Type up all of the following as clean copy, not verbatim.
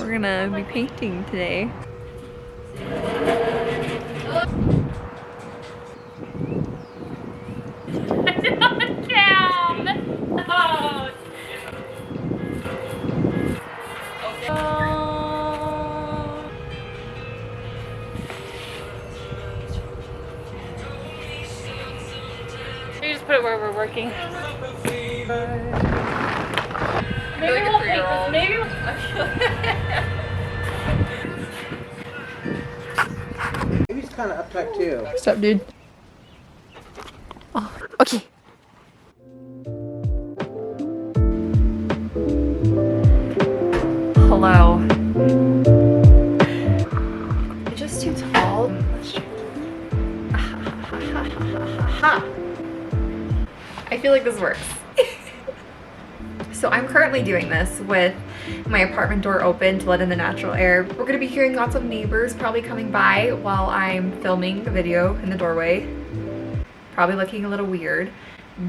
We're gonna be painting today. You just put it where we're working. Maybe we'll paint this. Maybe Maybe it's kind of uptight too. What's up, dude? Oh, okay. Hello. You're just too tall. I feel like this works. So I'm currently doing this with my apartment door open to let in the natural air. We're gonna be hearing lots of neighbors probably coming by while I'm filming the video in the doorway. Probably looking a little weird,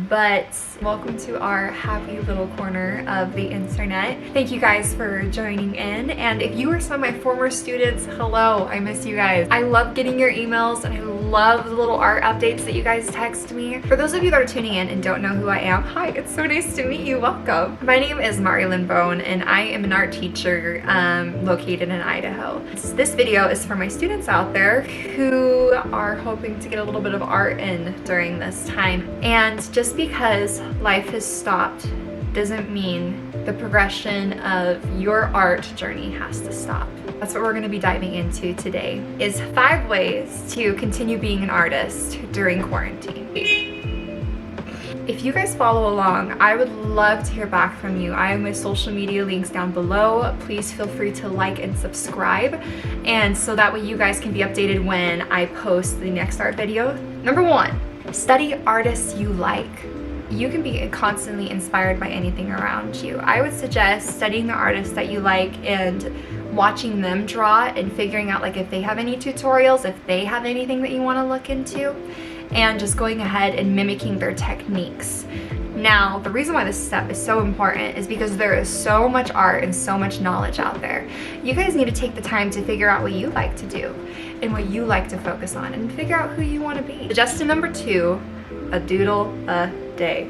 but welcome to our happy little corner of the internet. Thank you guys for joining in, and if you are some of my former students, hello, I miss you guys. I love getting your emails and I love the little art updates that you guys text me. For those of you that are tuning in and don't know who I am, hi, it's so nice to meet you, welcome. My name is Marilyn Bone and I am an art teacher located in Idaho. This video is for my students out there who are hoping to get a little bit of art in during this time. And just because life has stopped doesn't mean the progression of your art journey has to stop. That's what we're going to be diving into today, is 5 ways to continue being an artist during quarantine. If you guys follow along, I would love to hear back from you. I have my social media links down below. Please feel free to like and subscribe, and so that way you guys can be updated when I post the next art video. Number 1, study artists you like. You can be constantly inspired by anything around you. I would suggest studying the artists that you like and watching them draw and figuring out like if they have any tutorials, if they have anything that you want to look into, and just going ahead and mimicking their techniques. Now, the reason why this step is so important is because there is so much art and so much knowledge out there. You guys need to take the time to figure out what you like to do and what you like to focus on and figure out who you want to be. Suggestion number 2, a doodle a day.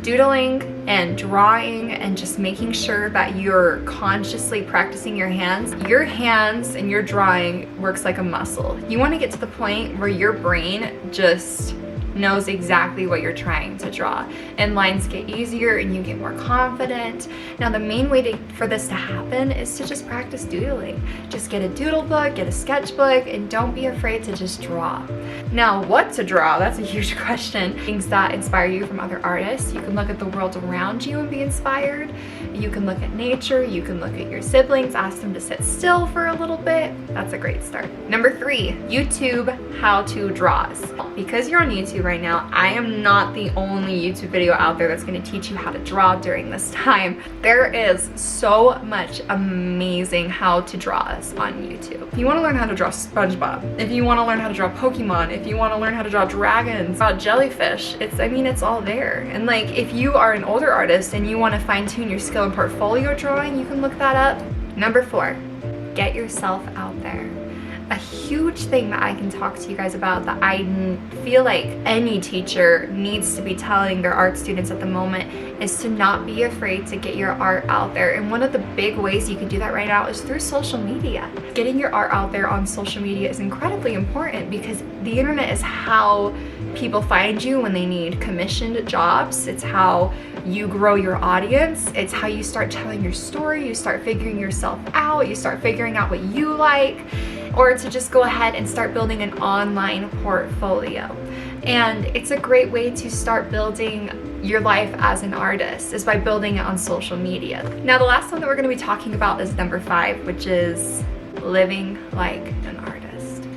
Doodling and drawing and just making sure that you're consciously practicing your hands. Your hands and your drawing works like a muscle. You want to get to the point where your brain just knows exactly what you're trying to draw, and lines get easier and you get more confident. Now the main way for this to happen is to just practice doodling. Just get a doodle book, get a sketchbook, and don't be afraid to just draw. Now, what to draw? That's a huge question. Things that inspire you from other artists. You can look at the world around you and be inspired. You can look at nature, you can look at your siblings, ask them to sit still for a little bit. That's a great start. Number 3, YouTube how-to draws. Because you're on YouTube right now, I am not the only YouTube video out there that's going to teach you how to draw during this time. There is so much amazing how to draws on YouTube. If you want to learn how to draw SpongeBob, if you want to learn how to draw Pokemon, if you want to learn how to draw dragons, draw jellyfish, it's all there. And like, if you are an older artist and you want to fine-tune your skill in portfolio drawing, you can look that up. Number 4, get yourself out there. A huge thing that I can talk to you guys about that I feel like any teacher needs to be telling their art students at the moment is to not be afraid to get your art out there. And one of the big ways you can do that right now is through social media. Getting your art out there on social media is incredibly important because the internet is how people find you when they need commissioned jobs. It's how you grow your audience. It's how you start telling your story. You start figuring yourself out. You start figuring out what you like, or to just go ahead and start building an online portfolio. And it's a great way to start building your life as an artist, is by building it on social media. Now, the last one that we're going to be talking about is number 5, which is living like an artist.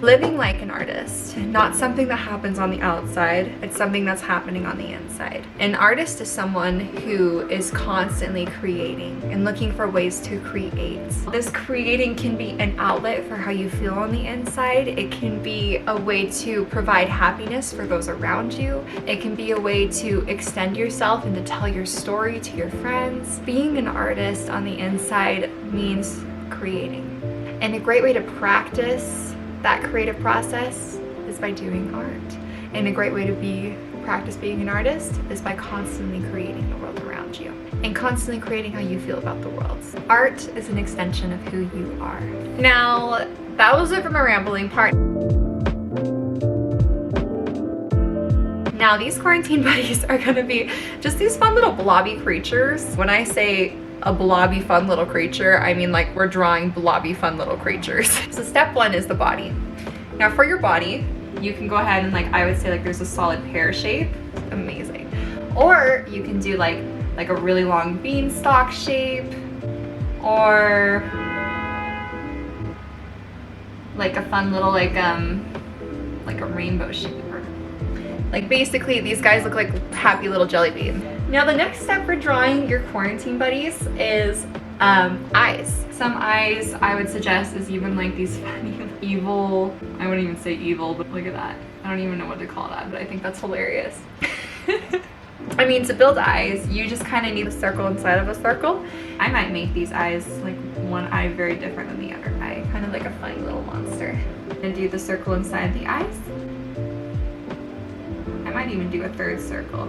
Living like an artist, not something that happens on the outside, it's something that's happening on the inside. An artist is someone who is constantly creating and looking for ways to create. This creating can be an outlet for how you feel on the inside. It can be a way to provide happiness for those around you. It can be a way to extend yourself and to tell your story to your friends. Being an artist on the inside means creating. And a great way to practice that creative process is by doing art. And a great way to practice being an artist is by constantly creating the world around you and constantly creating how you feel about the world. Art is an extension of who you are. Now, that was it for my rambling part. Now, these quarantine buddies are gonna be just these fun little blobby creatures. When I say a blobby fun little creature, I mean like we're drawing blobby fun little creatures. So step one is the body. Now for your body, you can go ahead and I would say there's a solid pear shape. Amazing. Or you can do like a really long beanstalk shape, or like a fun little like a rainbow shape. Basically these guys look like happy little jelly beans. Now the next step for drawing your quarantine buddies is eyes. Some eyes I would suggest is even like these funny evil, I wouldn't even say evil, but look at that. I don't even know what to call that, but I think that's hilarious. I mean, to build eyes, you just kind of need a circle inside of a circle. I might make these eyes like one eye very different than the other eye, kind of like a funny little monster. And do the circle inside the eyes. I might even do a third circle.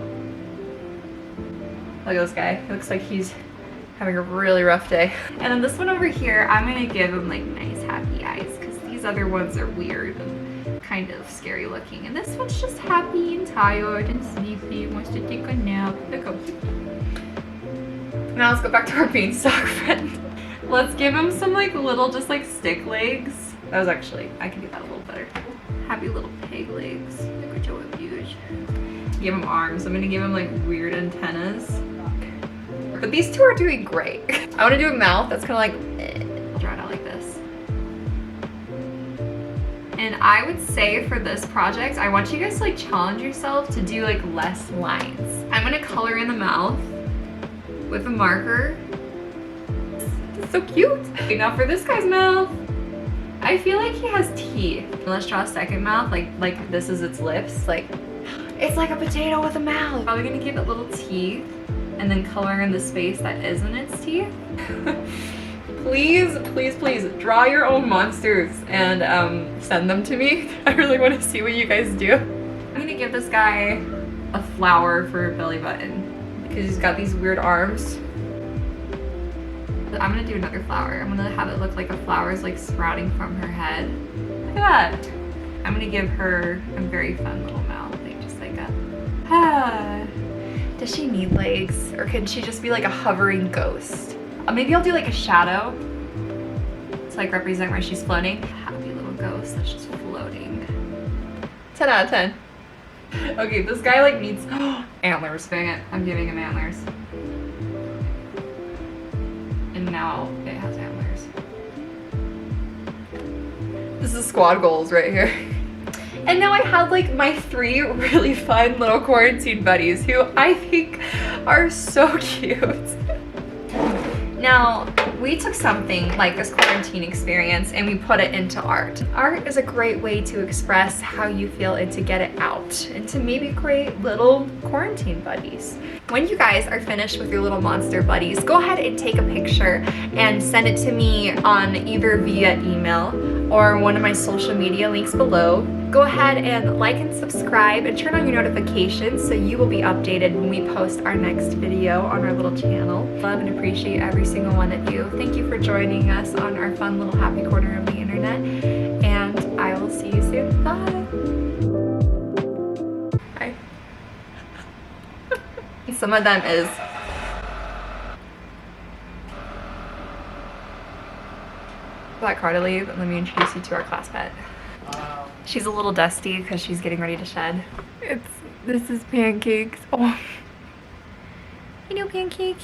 Look at this guy. He looks like he's having a really rough day. And then this one over here, I'm gonna give him like nice happy eyes because these other ones are weird and kind of scary looking. And this one's just happy and tired and sleepy, wants to take a nap. Look how cute. Now let's go back to our beanstalk friend. Let's give him some like little just like stick legs. That was actually, I can do that a little better. Happy little peg legs. Look at your huge. Give him arms. I'm gonna give him like weird antennas. But these two are doing great. I want to do a mouth that's kind of like, I'll draw it out like this. And I would say for this project, I want you guys to like challenge yourself to do like less lines. I'm gonna color in the mouth with a marker. It's so cute. Okay, now for this guy's mouth, I feel like he has teeth. Let's draw a second mouth, like this is its lips. Like, it's like a potato with a mouth. Probably gonna give it little teeth and then color in the space that isn't its teeth. Please, please, please draw your own monsters and send them to me. I really want to see what you guys do. I'm gonna give this guy a flower for a belly button because he's got these weird arms. I'm gonna do another flower. I'm gonna have it look like a flower is like sprouting from her head. Look at that. I'm gonna give her a very fun little mouth, like just like a, Does she need legs, or can she just be like a hovering ghost? Maybe I'll do like a shadow to like represent where she's floating. Happy little ghost that's just floating. 10 out of 10. Okay, this guy like needs antlers. Dang it, I'm giving him antlers. And now it has antlers. This is squad goals right here. And now I have like my 3 really fun little quarantine buddies who I think are so cute. Now, we took something like this quarantine experience and we put it into art. Art is a great way to express how you feel and to get it out and to maybe create little quarantine buddies. When you guys are finished with your little monster buddies, go ahead and take a picture and send it to me on either via email or one of my social media links below. Go ahead and like and subscribe and turn on your notifications so you will be updated when we post our next video on our little channel. Love and appreciate every single one of you. Thank you for joining us on our fun little happy corner of the internet, and I will see you soon. Bye. Bye. Some of them is Black Carter, let me introduce you to our class pet. She's a little dusty because she's getting ready to shed. This is Pancakes. Oh, I know Pancakes.